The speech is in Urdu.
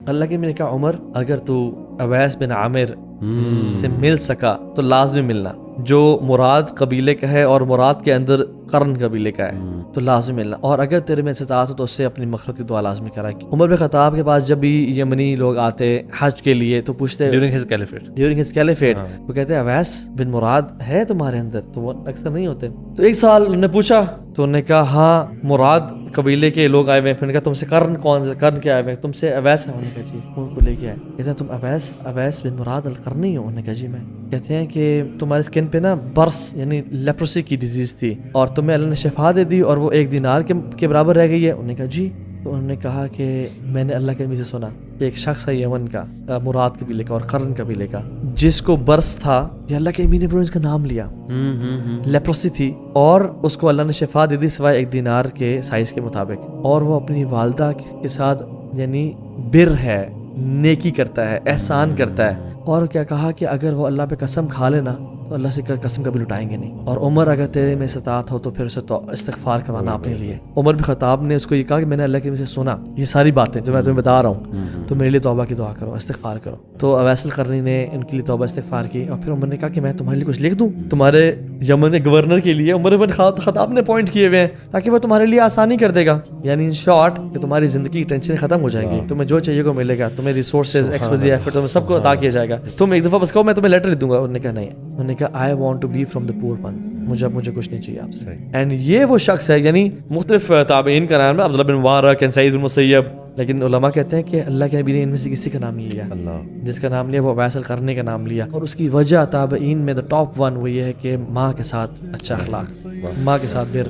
اللہ کے میں نے کہا عمر اگر تو اویس بن عامر سے مل سکا تو لازمی ملنا، جو مراد قبیلے کا ہے اور مراد کے اندر قرن قبیلے کا ہے تو لازمی ملنا، اور اگر تیرے میں استطاعت ہو تو اس سے اپنی مغفرت کی دعا لازمی کرا۔ عمر بن خطاب کے پاس جب بھی یمنی لوگ آتے حج کے لیے تو پوچھتے ڈیورنگ ہز کیلیفیٹ وہ کہتے ہیں اویس بن مراد ہے تمہارے اندر؟ تو وہ اکثر نہیں ہوتے۔ تو ایک سال انہوں نے پوچھا تو انہوں نے کہا ہاں مراد قبیلے کے لوگ آئے ہوئے ہیں۔ پھر نے کہا تم سے قرن کون سے، قرن کے آئے ہوئے ہیں؟ تم سے اویس ہے؟ انہوں نے کہا جی۔ ان کو لے کے آئے، کہتے ہیں تم اویس بن مراد القرنی ہو؟ انہوں نے کہا جی میں۔ کہتے ہیں کہ تمہارے اسکن پہ نا برس یعنی لیپروسی کی ڈیزیز تھی اور تمہیں اللہ نے شفا دے دی اور وہ 1 دینار کے برابر رہ گئی ہے؟ انہوں نے کہا جی۔ تو انہوں نے کہا کہ میں نے اللہ کے نبی سے سنا کہ ایک شخص ہے یمن کا، مراد قبیلے کا اور قرن قبیلے کا، جس کو برس تھا، یہ اللہ کے نبی نے اس کا نام لیا، لیپروسی تھی اور اس کو اللہ نے شفا دے دی سوائے 1 دینار کے سائز کے مطابق، اور وہ اپنی والدہ کے ساتھ یعنی بر ہے، نیکی کرتا ہے، احسان کرتا ہے، اور کیا کہا کہ اگر وہ اللہ پہ قسم کھا لینا تو اللہ سے قسم کبھی لٹائیں گے نہیں، اور عمر اگر تیرے میں استطاعت ہو تو پھر اسے استغفار کروانا اپنے لیے۔ عمر بن خطاب نے اس کو یہ کہا کہ میں نے اللہ کے نبی سے سنا یہ ساری باتیں جو میں تمہیں بتا رہا ہوں، تو میرے لیے توبہ کی دعا کرو، استغفار کرو۔ تو اویس القرنی نے ان کے لیے توبہ استغفار کی، اور پھر عمر نے کہا کہ میں تمہارے لیے کچھ لکھ دوں تمہارے یمن کے گورنر کے لیے۔ عمر بن خطاب نے اپوائنٹ کیے ہوئے ہیں تاکہ وہ تمہارے لیے آسانی کر دے گا، یعنی ان شارٹ کہ تمہاری زندگی کی ٹینشن ختم ہو جائیں گی، تمہیں جو چاہیے کو ملے گا، تمہیں ریسورسز، ایکسپرٹیز، ایفرٹ تمہیں سب کو عطا کیا جائے گا۔ تم ایک دفعہ بس کہو میں تمہیں لیٹر لکھ دوں گا۔ انہوں نے کہا نہیں، انہوں نے کہا I want to be from the poor ones, مجھے کچھ نہیں چاہیے آپ سے۔ اینڈ یہ وہ شخص ہے، یعنی مختلف تابعین کا نام ہے، عبداللہ بن مبارک، سعید بن مسیب، لیکن علماء کہتے ہیں کہ اللہ کے نبی نے ان میں سے کسی کا نام نہیں لیا، جس کا نام لیا وہ اویس القرنی کا نام لیا، اور اس کی وجہ تابعین میں دا ٹاپ 1 وہ یہ ہے کہ ماں کے ساتھ اچھا اخلاق، ماں کے ساتھ بر۔